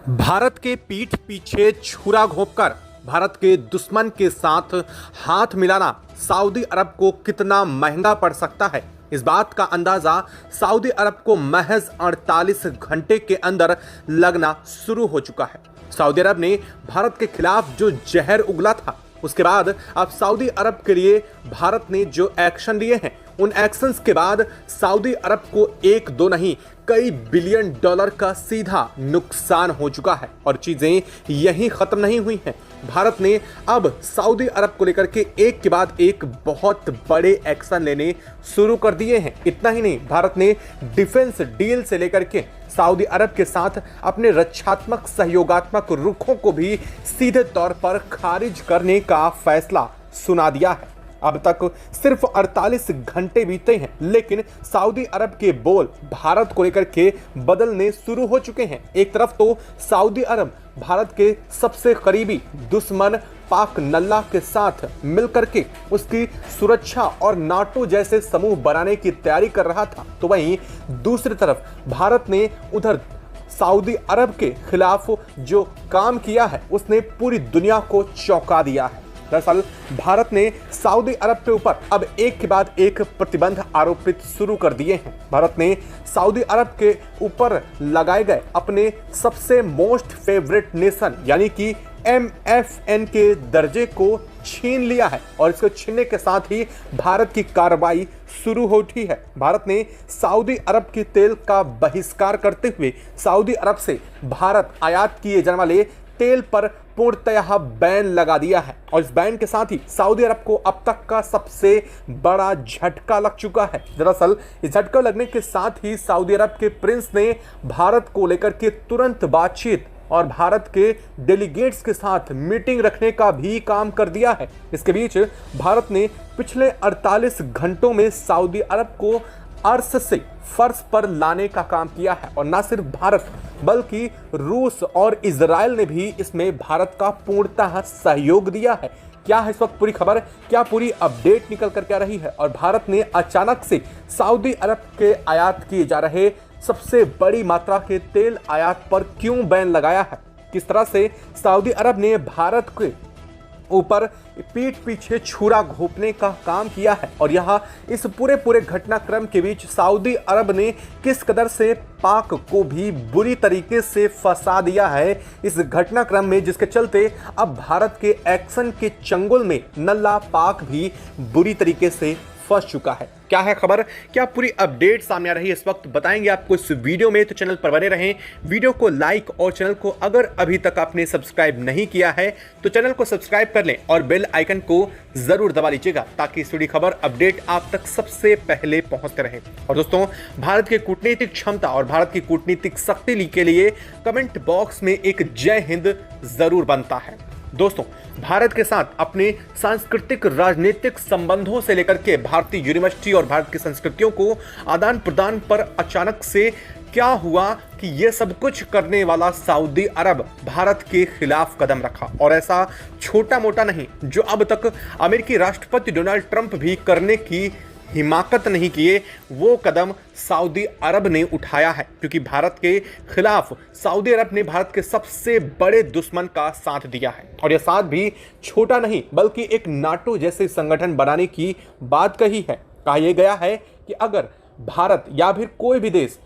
भारत के पीठ पीछे छुरा घोंपकर भारत के दुश्मन के साथ हाथ मिलाना सऊदी अरब को कितना महंगा पड़ सकता है, इस बात का अंदाजा सऊदी अरब को महज 48 घंटे के अंदर लगना शुरू हो चुका है। सऊदी अरब ने भारत के खिलाफ जो जहर उगला था, उसके बाद अब सऊदी अरब के लिए भारत ने जो एक्शन लिए हैं, उन एक्शंस के बाद सऊदी अरब को एक दो नहीं कई बिलियन डॉलर का सीधा नुकसान हो चुका है। और चीजें यहीं खत्म नहीं हुई हैं। भारत ने अब सऊदी अरब को लेकर के एक के बाद एक बहुत बड़े एक्शन लेने शुरू कर दिए हैं। इतना ही नहीं, भारत ने डिफेंस डील से लेकर के सऊदी अरब के साथ अपने रक्षात्मक सहयोगात्मक रुखों को भी सीधे तौर पर खारिज करने का फैसला सुना दिया है। अब तक सिर्फ 48 घंटे बीते हैं, लेकिन सऊदी अरब के बोल भारत को लेकर के बदलने शुरू हो चुके हैं। एक तरफ तो सऊदी अरब भारत के सबसे करीबी दुश्मन पाक नल्ला के साथ मिलकर के उसकी सुरक्षा और नाटो जैसे समूह बनाने की तैयारी कर रहा था, तो वहीं दूसरी तरफ भारत ने उधर सऊदी अरब के खिलाफ जो काम किया है, उसने पूरी दुनिया को चौंका दिया है। दरअसल भारत ने सऊदी अरब के ऊपर अब एक के बाद एक प्रतिबंध आरोपित शुरू कर दिए हैं। भारत ने सऊदी अरब के ऊपर लगाए गए अपने सबसे मोस्ट फेवरेट नेशन यानी कि MFN के दर्जे को छीन लिया है और इसको छीनने के साथ ही भारत की कार्रवाई शुरू हो उठी है। भारत ने सऊदी अरब के तेल का बहिष्कार करते हुए सऊदी अरब से भारत आयात किए जाने वाले तेल पर पूर्णतः बैन लगा दिया है और इस बैन के साथ ही सऊदी अरब को अब तक का सबसे बड़ा झटका लग चुका है। दरअसल इस झटका लगने के साथ ही सऊदी अरब के प्रिंस ने भारत को लेकर के तुरंत बातचीत और भारत के डेलीगेट्स के साथ मीटिंग रखने का भी काम कर दिया है। इसके बीच भारत ने पिछले 48 घंटों में सऊदी अरब को अर्श से फर्श पर लाने का काम किया है और न सिर्फ भारत बल्कि रूस और इजराइल ने भी इसमें भारत का पूर्णतः सहयोग दिया है। क्या है इस वक्त पूरी खबर, क्या पूरी अपडेट निकल कर क्या रही है और भारत ने अचानक से सऊदी अरब के आयात किए जा रहे सबसे बड़ी मात्रा के तेल आयात पर क्यों बैन लगाया है, किस तरह से सऊदी अरब ने भारत के ऊपर पीठ पीछे छुरा घोंपने का काम किया है और यहाँ इस पूरे घटनाक्रम के बीच सऊदी अरब ने किस कदर से पाक को भी बुरी तरीके से फंसा दिया है इस घटनाक्रम में, जिसके चलते अब भारत के एक्शन के चंगुल में नल्ला पाक भी बुरी तरीके से फंस चुका है। क्या है खबर, क्या पूरी अपडेट सामने आ रही है इस वक्त बताएंगे आपको इस वीडियो में। तो चैनल पर बने रहें, वीडियो को लाइक और चैनल को अगर अभी तक आपने सब्सक्राइब नहीं किया है तो चैनल को सब्सक्राइब कर लें और बेल आइकन को जरूर दबा लीजिएगा ताकि इस पूरी खबर अपडेट आप तक सबसे पहले पहुंचते रहे। और दोस्तों, भारत की कूटनीतिक क्षमता और भारत की कूटनीतिक शक्ति के लिए कमेंट बॉक्स में एक जय हिंद जरूर बनता है। दोस्तों, भारत के साथ अपने सांस्कृतिक राजनीतिक संबंधों से लेकर के भारतीय यूनिवर्सिटी और भारत की संस्कृतियों को आदान प्रदान पर अचानक से क्या हुआ कि यह सब कुछ करने वाला सऊदी अरब भारत के खिलाफ कदम रखा और ऐसा छोटा मोटा नहीं, जो अब तक अमेरिकी राष्ट्रपति डोनाल्ड ट्रंप भी करने की हिमाकत नहीं किए, वो कदम सऊदी अरब ने उठाया है। क्योंकि भारत के खिलाफ सऊदी अरब ने भारत के सबसे बड़े दुश्मन का साथ दिया है और यह साथ भी छोटा नहीं बल्कि एक नाटो जैसे संगठन बनाने की बात कही है। कहा यह गया है कि अगर भारत या फिर कोई भी देश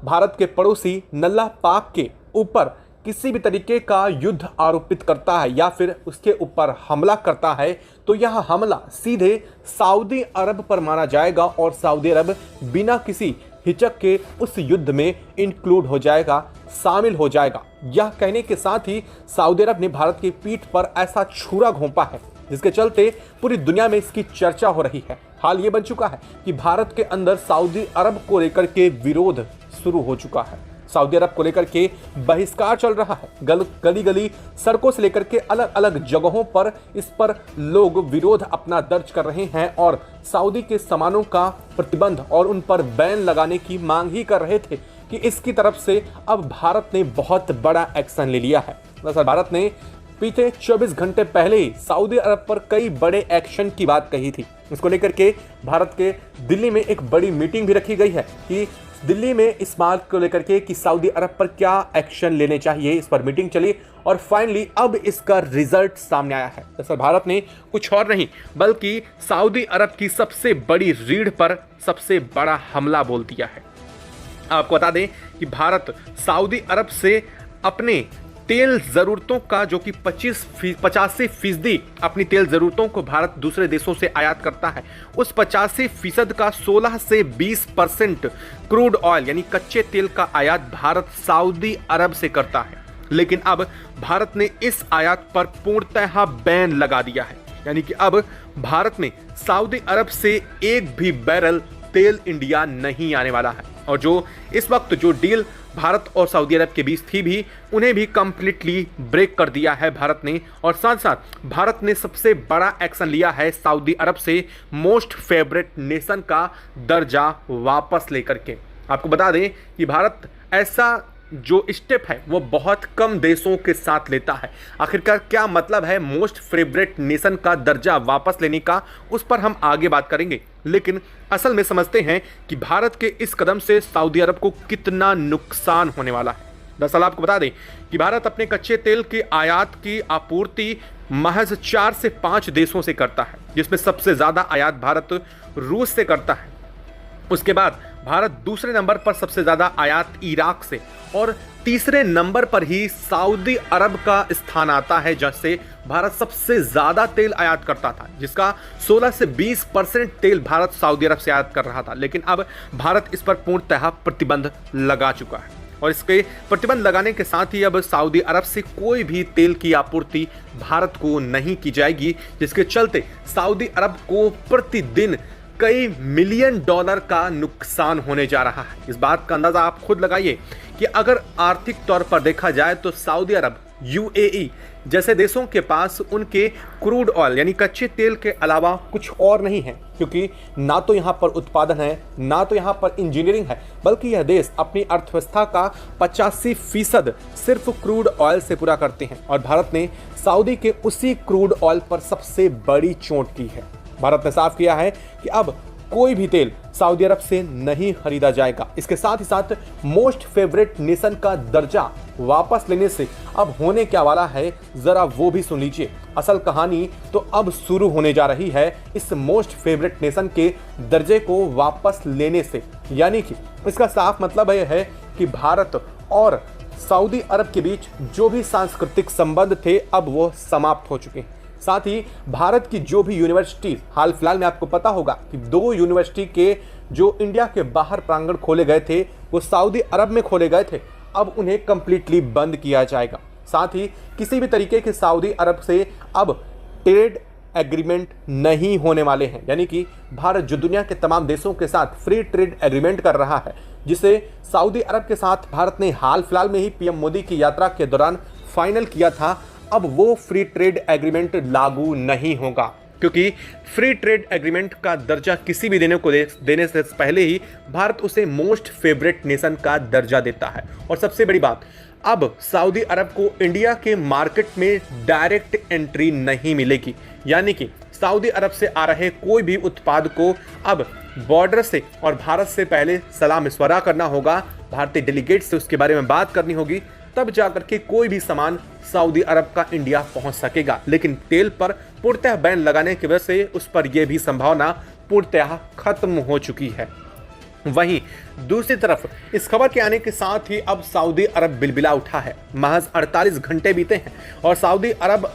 भारत के पड़ोसी नल्ला पाक के ऊपर किसी भी तरीके का युद्ध आरोपित करता है या फिर उसके ऊपर हमला करता है तो यह हमला सीधे सऊदी अरब पर माना जाएगा और सऊदी अरब बिना किसी हिचक के उस युद्ध में इंक्लूड हो जाएगा, शामिल हो जाएगा। यह कहने के साथ ही सऊदी अरब ने भारत की पीठ पर ऐसा छुरा घोंपा है जिसके चलते पूरी दुनिया में इसकी चर्चा हो रही है। हाल ये बन चुका है कि भारत के अंदर सऊदी अरब को लेकर के विरोध शुरू हो चुका है। सऊदी अरब को लेकर के बहिष्कार चल रहा है। गली गली सड़कों से लेकर के अलग अलग जगहों पर इस पर लोग विरोध अपना दर्ज कर रहे हैं और सऊदी के सामानों का प्रतिबंध और उन पर बैन लगाने की मांग ही कर रहे थे कि इसकी तरफ से अब भारत ने बहुत बड़ा एक्शन ले लिया है। दरअसल भारत ने बीते 24 घंटे पहले ही सऊदी अरब पर कई बड़े एक्शन की बात कही थी। इसको लेकर के भारत के दिल्ली में एक बड़ी मीटिंग भी रखी गई है कि दिल्ली में इस बात को लेकर के कि सऊदी अरब पर क्या एक्शन लेने चाहिए, इस पर मीटिंग चली और फाइनली अब इसका रिजल्ट सामने आया है। दरअसल भारत ने कुछ और नहीं बल्कि सऊदी अरब की सबसे बड़ी रीढ़ पर सबसे बड़ा हमला बोल दिया है। आपको बता दें कि भारत सऊदी अरब से अपने तेल ज़रूरतों का जो कि 85% अपनी तेल ज़रूरतों को भारत दूसरे देशों से आयात करता है, उस 85% का 16 से 20% क्रूड ऑयल यानी कच्चे तेल का आयात भारत सऊदी अरब से करता है। लेकिन अब भारत ने इस आयात पर पूर्णतः बैन लगा दिया है, यानी कि अब भारत में सऊदी अरब से एक भी बैरल तेल इंडिया नहीं आने वाला है। और जो इस वक्त जो डील भारत और सऊदी अरब के बीच थी भी उन्हें भी कंप्लीटली ब्रेक कर दिया है भारत ने। और साथ साथ भारत ने सबसे बड़ा एक्शन लिया है सऊदी अरब से मोस्ट फेवरेट नेशन का दर्जा वापस लेकर के। आपको बता दें कि भारत ऐसा जो स्टेप है वो बहुत कम देशों के साथ लेता है। आखिरकार क्या मतलब है मोस्ट फेवरेट नेशन का दर्जा वापस लेने का, उस पर हम आगे बात करेंगे। लेकिन असल में समझते हैं कि भारत के इस कदम से सऊदी अरब को कितना नुकसान होने वाला है। दरअसल आपको बता दें कि भारत अपने कच्चे तेल के आयात की आपूर्ति महज 4 से 5 देशों से करता है, जिसमें सबसे ज़्यादा आयात भारत रूस से करता है। उसके बाद भारत दूसरे नंबर पर सबसे ज़्यादा आयात इराक से और तीसरे नंबर पर ही सऊदी अरब का स्थान आता है, जैसे भारत सबसे ज़्यादा तेल आयात करता था, जिसका 16 से 20% तेल भारत सऊदी अरब से आयात कर रहा था। लेकिन अब भारत इस पर पूर्णतः प्रतिबंध लगा चुका है और इसके प्रतिबंध लगाने के साथ ही अब सऊदी अरब से कोई भी तेल की आपूर्ति भारत को नहीं की जाएगी, जिसके चलते सऊदी अरब को प्रतिदिन कई मिलियन डॉलर का नुकसान होने जा रहा है। इस बात का अंदाजा आप खुद लगाइए कि अगर आर्थिक तौर पर देखा जाए तो सऊदी अरब, यूएई जैसे देशों के पास उनके क्रूड ऑयल यानी कच्चे तेल के अलावा कुछ और नहीं है, क्योंकि ना तो यहाँ पर उत्पादन है ना तो यहाँ पर इंजीनियरिंग है, बल्कि यह देश अपनी अर्थव्यवस्था का 85% सिर्फ क्रूड ऑयल से पूरा करते हैं। और भारत ने सऊदी के उसी क्रूड ऑयल पर सबसे बड़ी चोट की है। भारत ने साफ किया है कि अब कोई भी तेल सऊदी अरब से नहीं खरीदा जाएगा। इसके साथ ही साथ मोस्ट फेवरेट नेशन का दर्जा वापस लेने से अब होने क्या वाला है, जरा वो भी सुन लीजिए। असल कहानी तो अब शुरू होने जा रही है इस मोस्ट फेवरेट नेशन के दर्जे को वापस लेने से। यानी कि इसका साफ मतलब यह है कि भारत और सऊदी अरब के बीच जो भी सांस्कृतिक संबंध थे अब वो समाप्त हो चुके हैं। साथ ही भारत की जो भी यूनिवर्सिटी, हाल फिलहाल में आपको पता होगा कि 2 यूनिवर्सिटी के जो इंडिया के बाहर प्रांगण खोले गए थे वो सऊदी अरब में खोले गए थे, अब उन्हें कंप्लीटली बंद किया जाएगा। साथ ही किसी भी तरीके के सऊदी अरब से अब ट्रेड एग्रीमेंट नहीं होने वाले हैं। यानी कि भारत जो दुनिया के तमाम देशों के साथ फ्री ट्रेड एग्रीमेंट कर रहा है, जिसे सऊदी अरब के साथ भारत ने हाल फिलहाल में ही पीएम मोदी की यात्रा के दौरान फाइनल किया था, अब वो फ्री ट्रेड एग्रीमेंट लागू नहीं होगा, क्योंकि फ्री ट्रेड एग्रीमेंट का दर्जा किसी भी देने से पहले ही भारत उसे मोस्ट फेवरेट नेशन का दर्जा देता है। और सबसे बड़ी बात, अब सऊदी अरब को इंडिया के मार्केट में डायरेक्ट एंट्री नहीं मिलेगी। यानी कि सऊदी अरब से आ रहे कोई भी उत्पाद को अब बॉर्डर से और भारत से पहले सलाह मशवरा करना होगा, भारतीय डेलीगेट से उसके बारे में बात करनी होगी, तब जाकर के कोई भी सामान सऊदी अरब का इंडिया पहुंच सकेगा। लेकिन तेल पर पूर्णतः बैन लगाने की वजह से उस पर यह भी संभावना पूर्णतः खत्म हो चुकी है। वहीं दूसरी तरफ इस खबर के आने के साथ ही अब सऊदी अरब बिलबिला उठा है। महज 48 घंटे बीते हैं और सऊदी अरब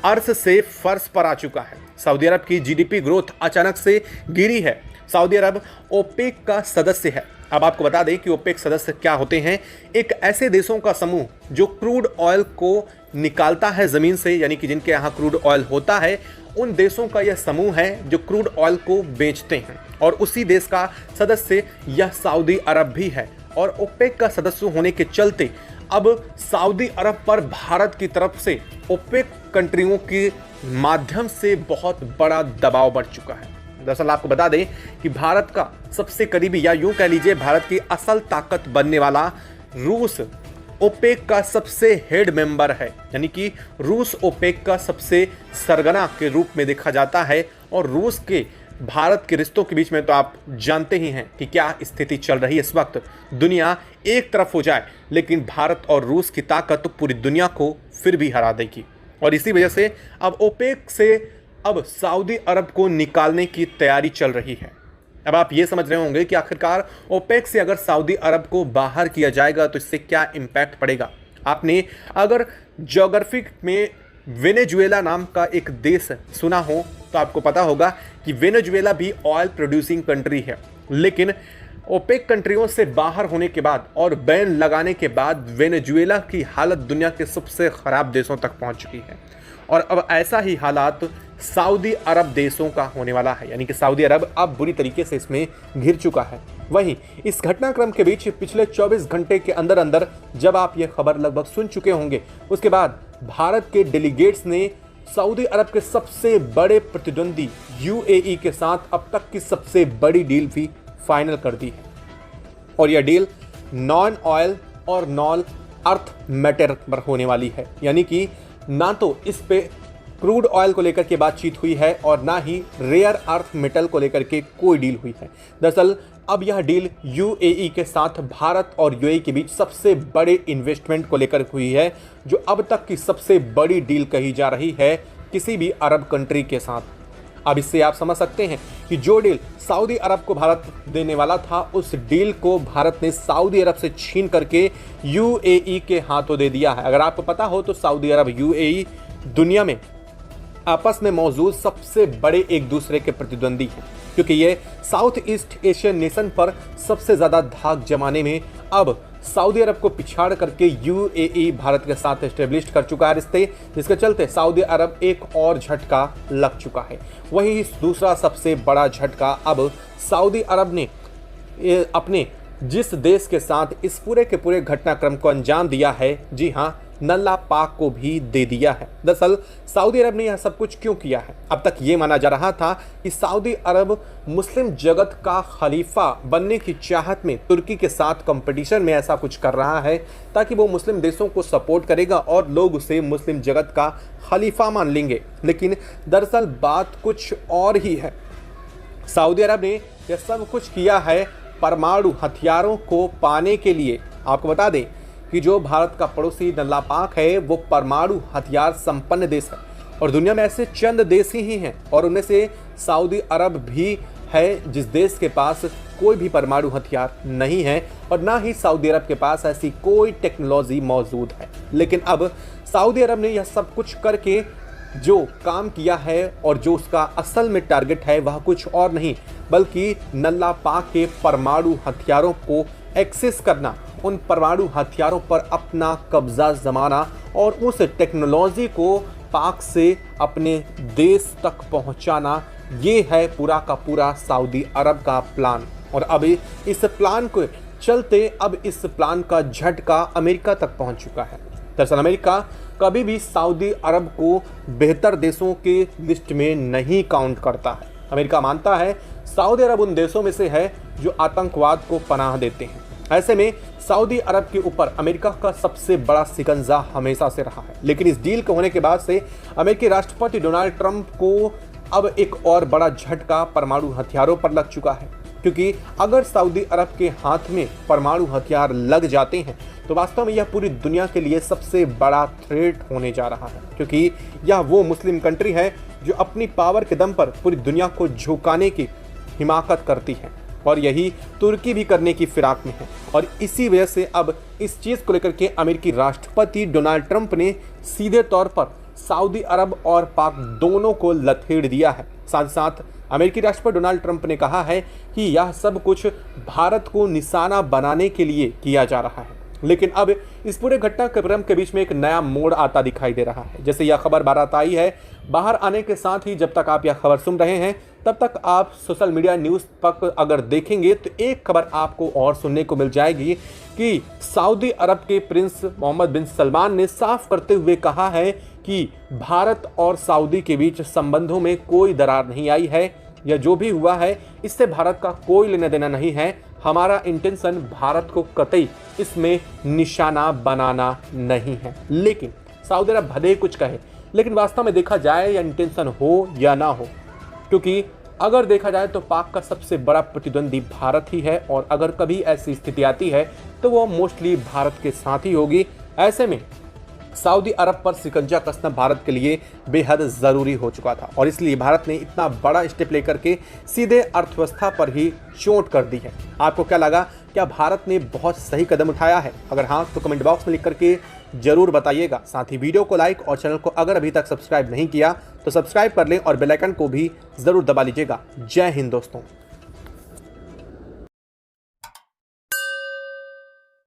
अर्श से फर्श पर आ चुका है। सऊदी अरब की जीडीपी ग्रोथ अचानक से गिरी है। सऊदी अरब ओपेक का सदस्य है। अब आपको बता दें कि ओपेक सदस्य क्या होते हैं। एक ऐसे देशों का समूह जो क्रूड ऑयल को निकालता है ज़मीन से, यानी कि जिनके यहाँ क्रूड ऑयल होता है, उन देशों का यह समूह है जो क्रूड ऑयल को बेचते हैं। और उसी देश का सदस्य यह सऊदी अरब भी है। और ओपेक का सदस्य होने के चलते अब सऊदी अरब पर भारत की तरफ से ओपेक कंट्रियों के माध्यम से बहुत बड़ा दबाव बढ़ चुका है। दरअसल आपको बता दें कि भारत का सबसे करीबी, या यूं कह लीजिए भारत की असल ताकत बनने वाला रूस ओपेक का सबसे हेड मेंबर है। यानी कि रूस ओपेक का सबसे सरगना के रूप में देखा जाता है। और रूस के भारत के रिश्तों के बीच में तो आप जानते ही हैं कि क्या स्थिति चल रही है इस वक्त। दुनिया एक तरफ हो जाए लेकिन भारत और रूस की ताकत तो पूरी दुनिया को फिर भी हरा देगी। और इसी वजह से अब ओपेक से अब सऊदी अरब को निकालने की तैयारी चल रही है। अब आप ये समझ रहे होंगे कि आखिरकार ओपेक से अगर सऊदी अरब को बाहर किया जाएगा तो इससे क्या इम्पैक्ट पड़ेगा। आपने अगर ज्योग्राफिक में वेनेजुएला नाम का एक देश सुना हो तो आपको पता होगा कि वेनेजुएला भी ऑयल प्रोड्यूसिंग कंट्री है, लेकिन ओपेक कंट्रियों से बाहर होने के बाद और बैन लगाने के बाद वेनेजुएला की हालत दुनिया के सबसे खराब देशों तक पहुंच चुकी है। और अब ऐसा ही हालात सऊदी अरब देशों का होने वाला है, यानी कि सऊदी अरब अब बुरी तरीके से इसमें घिर चुका है। वहीं इस घटनाक्रम के बीच पिछले 24 घंटे के अंदर अंदर जब आप ये खबर लगभग सुन चुके होंगे, उसके बाद भारत के डेलीगेट्स ने सऊदी अरब के सबसे बड़े प्रतिद्वंदी यूएई के साथ अब तक की सबसे बड़ी डील भी फाइनल कर दी है। और यह डील नॉन ऑयल और नॉन अर्थ मैटर पर होने वाली है, यानी कि ना तो इस पे क्रूड ऑयल को लेकर के बातचीत हुई है और ना ही रेयर अर्थ मेटल को लेकर के कोई डील हुई है। दरअसल अब यह डील यूएई के साथ भारत और यूएई के बीच सबसे बड़े इन्वेस्टमेंट को लेकर हुई है, जो अब तक की सबसे बड़ी डील कही जा रही है किसी भी अरब कंट्री के साथ। अब इससे आप समझ सकते हैं कि जो डील सऊदी अरब को भारत देने वाला था, उस डील को भारत ने सऊदी अरब से छीन करके यूएई के हाथों दे दिया है। अगर आपको पता हो तो सऊदी अरब यूएई दुनिया में आपस में मौजूद सबसे बड़े एक दूसरे के प्रतिद्वंदी हैं, क्योंकि ये साउथ ईस्ट एशियन नेशन पर सबसे ज़्यादा धाक जमाने में अब सऊदी अरब को पिछाड़ करके यूएई भारत के साथ एस्टेब्लिश कर चुका है रिश्ते, जिसके चलते सऊदी अरब एक और झटका लग चुका है। वहीं दूसरा सबसे बड़ा झटका अब सऊदी अरब ने अपने जिस देश के साथ इस पूरे के पूरे घटनाक्रम को अंजाम दिया है, जी हाँ, नल्ला पाक को भी दे दिया है। दरअसल सऊदी अरब ने यह सब कुछ क्यों किया है? अब तक ये माना जा रहा था कि सऊदी अरब मुस्लिम जगत का खलीफा बनने की चाहत में तुर्की के साथ कंपटीशन में ऐसा कुछ कर रहा है ताकि वो मुस्लिम देशों को सपोर्ट करेगा और लोग उसे मुस्लिम जगत का खलीफा मान लेंगे। लेकिन दरअसल बात कुछ और ही है। सऊदी अरब ने यह सब कुछ किया है परमाणु हथियारों को पाने के लिए। आपको बता दें कि जो भारत का पड़ोसी नल्ला पाक है वो परमाणु हथियार संपन्न देश है और दुनिया में ऐसे चंद देश ही हैं और उनमें से सऊदी अरब भी है जिस देश के पास कोई भी परमाणु हथियार नहीं है और ना ही सऊदी अरब के पास ऐसी कोई टेक्नोलॉजी मौजूद है। लेकिन अब सऊदी अरब ने यह सब कुछ करके जो काम किया है और जो उसका असल में टारगेट है वह कुछ और नहीं बल्कि नल्ला पाक के परमाणु हथियारों को एक्सेस करना, उन परमाणु हथियारों पर अपना कब्जा जमाना और उस टेक्नोलॉजी को पाक से अपने देश तक पहुंचाना, ये है पूरा का पूरा सऊदी अरब का प्लान। और अब इस प्लान को चलते अब इस प्लान का झटका अमेरिका तक पहुंच चुका है। दरअसल अमेरिका कभी भी सऊदी अरब को बेहतर देशों के लिस्ट में नहीं काउंट करता है। अमेरिका मानता है सऊदी अरब उन देशों में से है जो आतंकवाद को पनाह देते हैं। ऐसे में सऊदी अरब के ऊपर अमेरिका का सबसे बड़ा शिकंजा हमेशा से रहा है। लेकिन इस डील के होने के बाद से अमेरिकी राष्ट्रपति डोनाल्ड ट्रंप को अब एक और बड़ा झटका परमाणु हथियारों पर लग चुका है, क्योंकि अगर सऊदी अरब के हाथ में परमाणु हथियार लग जाते हैं तो वास्तव में यह पूरी दुनिया के लिए सबसे बड़ा थ्रेट होने जा रहा है, क्योंकि यह वो मुस्लिम कंट्री है जो अपनी पावर के दम पर पूरी दुनिया को झुकाने की हिमाकत करती है और यही तुर्की भी करने की फिराक में है। और इसी वजह से अब इस चीज़ को लेकर के अमेरिकी राष्ट्रपति डोनाल्ड ट्रंप ने सीधे तौर पर सऊदी अरब और पाक दोनों को लथेड़ दिया है। साथ साथ अमेरिकी राष्ट्रपति डोनाल्ड ट्रंप ने कहा है कि यह सब कुछ भारत को निशाना बनाने के लिए किया जा रहा है। लेकिन अब इस पूरे घटनाक्रम के बीच में एक नया मोड़ आता दिखाई दे रहा है। जैसे यह खबर बारात आई है, बाहर आने के साथ ही जब तक आप यह खबर सुन रहे हैं तब तक आप सोशल मीडिया न्यूज़ पर अगर देखेंगे तो एक खबर आपको और सुनने को मिल जाएगी कि सऊदी अरब के प्रिंस मोहम्मद बिन सलमान ने साफ करते हुए कहा है कि भारत और सऊदी के बीच संबंधों में कोई दरार नहीं आई है। यह जो भी हुआ है इससे भारत का कोई लेना देना नहीं है। हमारा इंटेंशन भारत को कतई इसमें निशाना बनाना नहीं है। लेकिन सऊदी अरब भले कुछ कहे, लेकिन वास्तव में देखा जाए या इंटेंशन हो या ना हो, क्योंकि अगर देखा जाए तो पाक का सबसे बड़ा प्रतिद्वंदी भारत ही है और अगर कभी ऐसी स्थिति आती है तो वो मोस्टली भारत के साथ ही होगी। ऐसे में सऊदी अरब पर शिकंजा कसना भारत के लिए बेहद ज़रूरी हो चुका था और इसलिए भारत ने इतना बड़ा स्टेप लेकर के सीधे अर्थव्यवस्था पर ही चोट कर दी है। आपको क्या लगा, क्या भारत ने बहुत सही कदम उठाया है? अगर हाँ तो कमेंट बॉक्स में लिख करके जरूर बताइएगा। साथ ही वीडियो को लाइक और चैनल को अगर अभी तक सब्सक्राइब नहीं किया तो सब्सक्राइब कर लें और बेल आइकन को भी ज़रूर दबा लीजिएगा। जय हिंद दोस्तों।